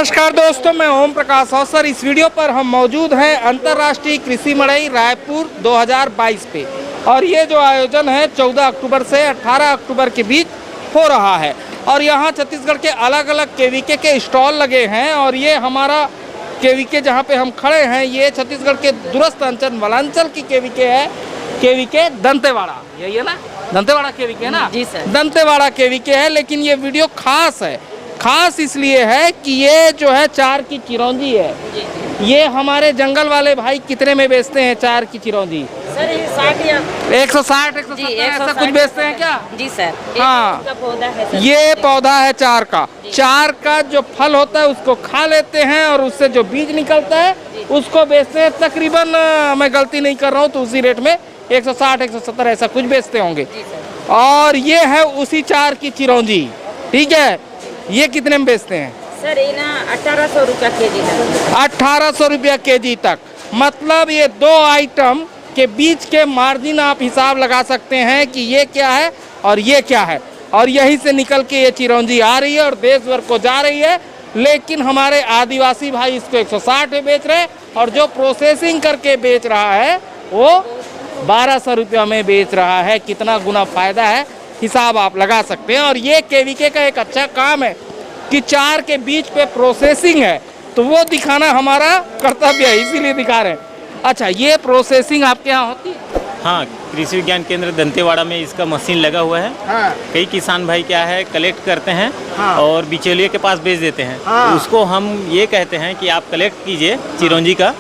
नमस्कार दोस्तों, मैं ओम प्रकाश अवसर। इस वीडियो पर हम मौजूद हैं अंतर्राष्ट्रीय कृषि मड़ई रायपुर 2022 पे, और ये जो आयोजन है 14 अक्टूबर से 18 अक्टूबर के बीच हो रहा है। और यहाँ छत्तीसगढ़ के अलग अलग केवीके के स्टॉल लगे हैं। और ये हमारा केवीके जहाँ पे हम खड़े हैं, ये छत्तीसगढ़ के दूरस्थ अंचल वनांचल की केवीके है, केवीके दंतेवाड़ा। यही है ना, दंतेवाड़ा केवीके है ना जी सर। दंतेवाड़ा केवीके है। लेकिन ये वीडियो खास है, खास इसलिए है कि ये जो है चार की चिरौंजी है। ये हमारे जंगल वाले भाई कितने में बेचते हैं चार की चिरौंजी? सर ये 60 या 160 170 ऐसा कुछ बेचते हैं क्या? जी सर। हाँ, का पौधा है सर। ये पौधा है चार का। चार का जो फल होता है उसको खा लेते हैं, और उससे जो बीज निकलता है उसको बेचते हैं। तकरीबन मैं गलती नहीं कर रहा हूँ तो उसी रेट में 160 170 ऐसा कुछ बेचते होंगे। और ये है उसी चार की चिरौंजी, ठीक है। ये कितने में बेचते हैं? सर ये ना 1800 रुपया केजी तक। 1800 रुपया केजी तक। मतलब ये दो आइटम के बीच के मार्जिन आप हिसाब लगा सकते हैं कि ये क्या है और ये क्या है। और यहीं से निकल के ये चिरौंजी आ रही है और देश भर को जा रही है। लेकिन हमारे आदिवासी भाई इसको 160 में बेच रहे हैं, और जो प्रोसेसिंग करके बेच रहा है वो 1200 रुपया में बेच रहा है। कितना गुना फायदा है हिसाब आप लगा सकते हैं। और ये केवीके का एक अच्छा काम है कि चार के बीच पे प्रोसेसिंग है, तो वो दिखाना हमारा कर्तव्य है, इसीलिए दिखा रहे हैं। अच्छा, ये प्रोसेसिंग आपके यहाँ होती है? हाँ, कृषि विज्ञान केंद्र दंतेवाड़ा में इसका मशीन लगा हुआ है। हाँ। कई किसान भाई क्या है कलेक्ट करते हैं, हाँ। और बिचौलिए के पास बेच देते हैं। हाँ। उसको हम ये कहते हैं कि आप कलेक्ट कीजिए चिरौंजी का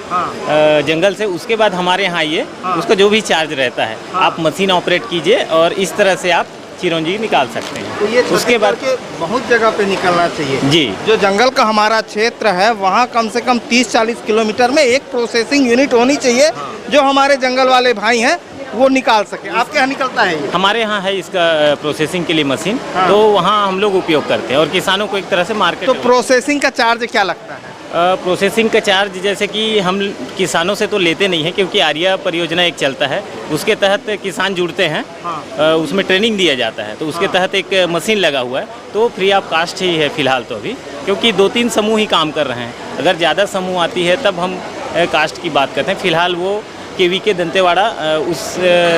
जंगल से, उसके बाद हमारे यहाँ आइए। उसका जो भी चार्ज रहता है आप मशीन ऑपरेट कीजिए, और इस तरह से आप चिरौंजी निकाल सकते हैं। तो ये उसके बाद के बहुत जगह पे निकलना चाहिए जी। जो जंगल का हमारा क्षेत्र है वहाँ कम से कम 30-40 किलोमीटर में एक प्रोसेसिंग यूनिट होनी चाहिए, जो हमारे जंगल वाले भाई हैं वो निकाल सके। आपके यहाँ निकलता है ये? हमारे यहाँ है इसका प्रोसेसिंग के लिए मशीन। हाँ। तो वहाँ हम लोग उपयोग करते हैं, और किसानों को एक तरह से मार्केट। तो प्रोसेसिंग का चार्ज क्या लगता है? प्रोसेसिंग का चार्ज जैसे कि हम किसानों से तो लेते नहीं हैं, क्योंकि आर्या परियोजना एक चलता है, उसके तहत किसान जुड़ते हैं। हाँ। उसमें ट्रेनिंग दिया जाता है, तो उसके तहत एक मशीन लगा हुआ है, तो फ्री ऑफ कास्ट ही है फिलहाल तो अभी, क्योंकि 2-3 समूह ही काम कर रहे हैं। अगर ज़्यादा समूह आती है तब हम कास्ट की बात करते हैं। फिलहाल वो केवीके दंतेवाड़ा उस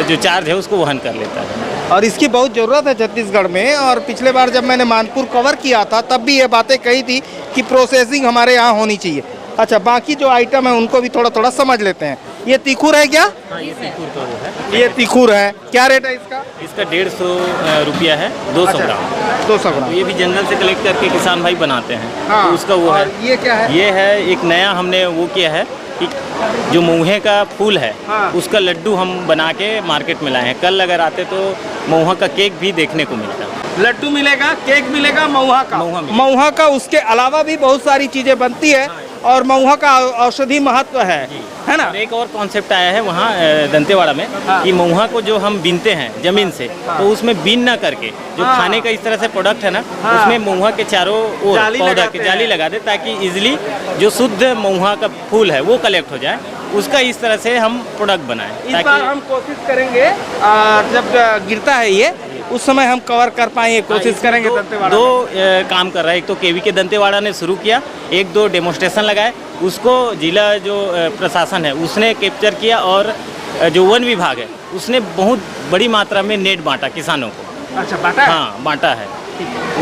जो चार्ज है उसको वहन कर लेता है। और इसकी बहुत ज़रूरत है छत्तीसगढ़ में। और पिछले बार जब मैंने मानपुर कवर किया था तब भी ये बातें कही थी कि प्रोसेसिंग हमारे यहाँ होनी चाहिए। अच्छा, बाकी जो आइटम है उनको भी थोड़ा थोड़ा समझ लेते हैं। ये तीखूर है क्या? हाँ, ये तीखूर का वो है। ये तीखूर है, क्या रेट है इसका? इसका 150 रुपया है, 200 ग्राम। 200 ग्राम। ये भी जंगल से कलेक्ट करके किसान भाई बनाते हैं। हाँ। तो उसका वो और है। ये क्या है? ये है एक नया हमने वो किया है कि जो महुए का फूल है, हाँ। उसका लड्डू हम बना के मार्केट में लाए हैं। कल अगर आते तो महुआ का केक भी देखने को मिलता। लड्डू मिलेगा, केक मिलेगा, महुआ का। महुआ का उसके अलावा भी बहुत सारी चीजें बनती है, और महुआ का औषधि महत्व है ना। और एक और कॉन्सेप्ट आया है वहाँ दंतेवाड़ा में, कि महुआ को जो हम बीनते हैं जमीन से, तो उसमें बीन ना करके जो खाने का इस तरह से प्रोडक्ट है ना, उसमें महुआ के चारों ओर पौधा के जाली लगा दे, ताकि इजिली जो शुद्ध महुआ का फूल है वो कलेक्ट हो जाए। उसका इस तरह से हम प्रोडक्ट बनाएं। इस बार हम कोशिश करेंगे जब गिरता है ये, उस समय हम कवर कर पाएंगे, कोशिश करेंगे। दंतेवाड़ा दो काम कर रहा है। एक तो केवीके दंतेवाड़ा ने शुरू किया, 1-2 डेमोस्ट्रेशन लगाए, उसको जिला जो प्रशासन है उसने कैप्चर किया, और जो वन विभाग है उसने बहुत बड़ी मात्रा में नेट बांटा किसानों को। अच्छा, बांटा है? हाँ, बांटा है।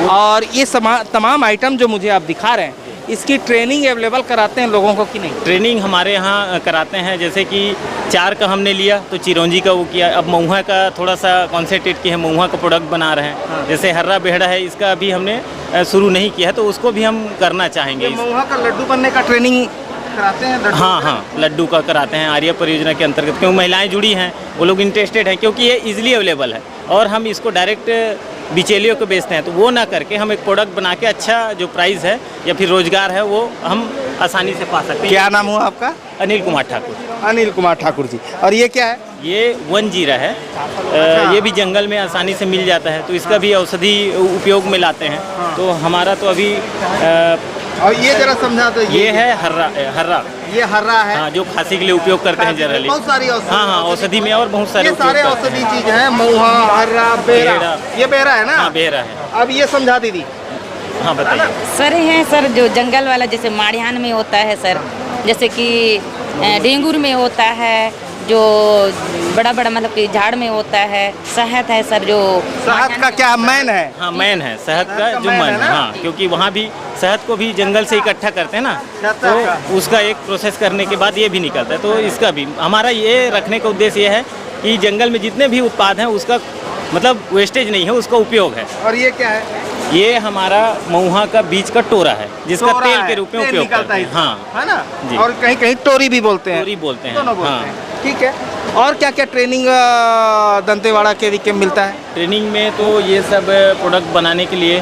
और ये तमाम आइटम जो मुझे आप दिखा रहे हैं, इसकी ट्रेनिंग अवेलेबल कराते हैं लोगों को कि नहीं? ट्रेनिंग हमारे यहाँ कराते हैं। जैसे कि चार का हमने लिया तो चिरौंजी का वो किया। अब महुआ का थोड़ा सा कॉन्सेंट्रेट किया है, महुआ का प्रोडक्ट बना रहे हैं। हाँ। जैसे हर्रा बेहड़ा है, इसका अभी हमने शुरू नहीं किया है, तो उसको भी हम करना चाहेंगे। महुआ का लड्डू बनने का ट्रेनिंग कराते हैं? हाँ हाँ, लड्डू का कराते हैं आर्या परियोजना के अंतर्गत, क्योंकि महिलाएं जुड़ी हैं, वो लोग इंटरेस्टेड हैं, क्योंकि ये इजीली अवेलेबल है। और हम इसको डायरेक्ट बिचौलियों को बेचते हैं, तो वो ना करके हम एक प्रोडक्ट बना के अच्छा जो प्राइस है या फिर रोजगार है वो हम आसानी से पा सकते हैं। क्या नाम हुआ आपका? अनिल कुमार ठाकुर। अनिल कुमार ठाकुर जी। और ये क्या है? ये वन जीरा है। ये भी जंगल में आसानी से मिल जाता है, तो इसका भी औषधि उपयोग में लाते हैं। तो हमारा तो अभी और ये जरा समझा दो। ये है हर्रा। ये हर्रा है। हाँ, जो खांसी के लिए उपयोग करते हैं जनरली। बहुत सारी औषधि। हाँ हाँ, औषधि में और बहुत सारे ये सारे औषधि चीज हैं। महुआ, हर्रा, बेरा। ये बेरा है ना? हाँ, बेरा है। अब ये समझा दीदी। हाँ बताइए। सर हैं सर जो जंगल वाला जैसे माड़ियान में होता है सर, जैसे कि डेंगूर में होता है, जो बड़ा बड़ा मतलब कि झाड़ में होता है, शहद है सर जो शहद का क्या मैन है? हाँ मैन है, शहद का जो मैन मैन है है, ना? हाँ, क्योंकि वहाँ भी शहद को भी जंगल से इकट्ठा करते हैं ना, शहद का। तो उसका एक प्रोसेस करने के बाद ये भी निकलता है। तो इसका भी हमारा ये रखने का उद्देश्य ये है कि जंगल में जितने भी उत्पाद हैं उसका मतलब वेस्टेज नहीं है, उसका उपयोग है। और ये क्या है? ये हमारा महुआ का बीज का टोरा है, जिसका टोरा तेल है, के रूप में तेल उपयोग निकलता करते है हैं। इसका, हाँ है ना? जी। और कहीं कहीं टोरी भी बोलते हैं। टोरी बोलते हैं, दोनों बोलते हाँ। हैं। ठीक है। और क्या क्या ट्रेनिंग दंतेवाड़ा के वीके में मिलता है? ट्रेनिंग में तो ये सब प्रोडक्ट बनाने के लिए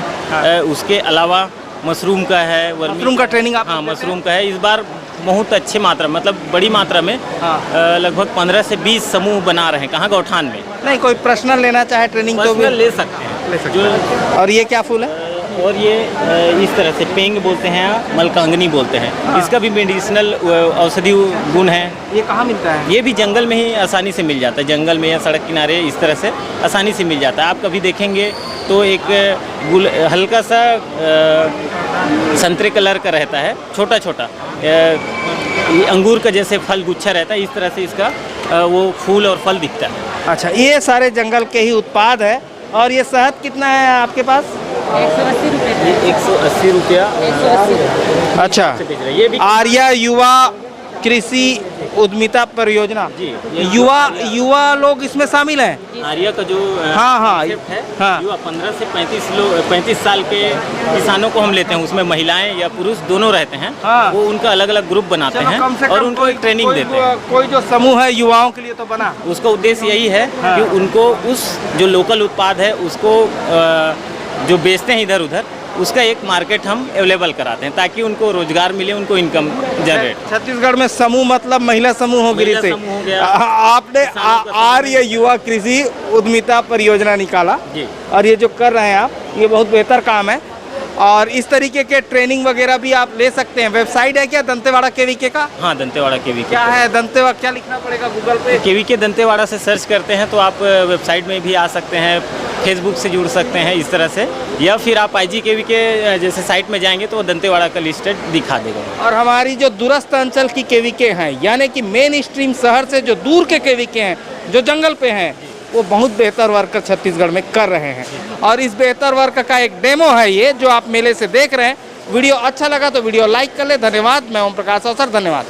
उसके अलावा मशरूम का है, मशरूम का ट्रेनिंग आप हाँ देते हैं? मशरूम का है। इस बार बहुत अच्छे मात्रा मतलब बड़ी मात्रा में हाँ। लगभग 15 से 20 समूह बना रहे हैं। कहाँ? गौठान में। नहीं, कोई पर्सनल लेना चाहे ट्रेनिंग तो भी पर्सनल ले सकते हैं। ले सकते हैं। और ये क्या फूल है? और ये इस तरह से पेंग बोलते हैं, मलकांगनी बोलते हैं। हाँ। इसका भी मेडिसिनल औषधि गुण है। ये कहाँ मिलता है? ये भी जंगल में ही आसानी से मिल जाता है, जंगल में या सड़क किनारे इस तरह से आसानी से मिल जाता है। आप कभी देखेंगे तो एक हल्का सा संतरे कलर का रहता है, छोटा छोटा अंगूर का जैसे फल गुच्छा रहता है, इस तरह से इसका वो फूल और फल दिखता है। अच्छा, ये सारे जंगल के ही उत्पाद है। और ये शहद कितना है आपके पास? 180 रुपये। ये 180 रुपया 180। अच्छा, बेच रहे हैं। ये भी आर्या युवा कृषि उद्यमिता परियोजना। जी, ये युवा लोग इसमें शामिल हैं। आर्या का जो हाँ, हाँ, concept है, हाँ। युवा 15 से 35 साल के किसानों को हम लेते हैं। उसमें महिलाएं या पुरुष दोनों रहते हैं। हाँ। वो उनका अलग अलग ग्रुप बनाते चलो, हैं कम से और कम उनको एक ट्रेनिंग देते हैं। कोई जो समूह है युवाओं के लिए तो बना। उसका उद्देश्य यही है हाँ। कि उनको उस जो लोकल उत्पाद है उसको जो बेचते हैं इधर उधर, उसका एक मार्केट हम अवेलेबल कराते हैं ताकि उनको रोजगार मिले, उनको इनकम जनरेट। छत्तीसगढ़ में समूह मतलब महिला समूह होगी। महिला से समूह हो गया। आपने किसानों का आर्य युवा कृषि उद्यमिता परियोजना निकाला जी। और ये जो कर रहे हैं आप, ये बहुत बेहतर काम है। और इस तरीके के ट्रेनिंग वगैरह भी आप ले सकते हैं। वेबसाइट है क्या दंतेवाड़ा केवीके का? हाँ, दंतेवाड़ा केवीके। क्या है दंतेवाड़ा? क्या लिखना पड़ेगा गूगल पे? केवीके दंतेवाड़ा से सर्च करते हैं तो आप वेबसाइट में भी आ सकते हैं, फेसबुक से जुड़ सकते हैं इस तरह से, या फिर आप IG केवीके जैसे साइट में जाएंगे तो वो दंतेवाड़ा का लिस्टेड दिखा देगा। और हमारी जो दूरस्थ अंचल की केवीके हैं, यानी कि मेन स्ट्रीम शहर से जो दूर के केवीके हैं, जो जंगल पे हैं, वो बहुत बेहतर वर्क छत्तीसगढ़ में कर रहे हैं। और इस बेहतर वर्क का एक डेमो है ये जो आप मेले से देख रहे हैं। वीडियो अच्छा लगा तो वीडियो लाइक कर ले। धन्यवाद। मैं ओम प्रकाश अवसर, धन्यवाद।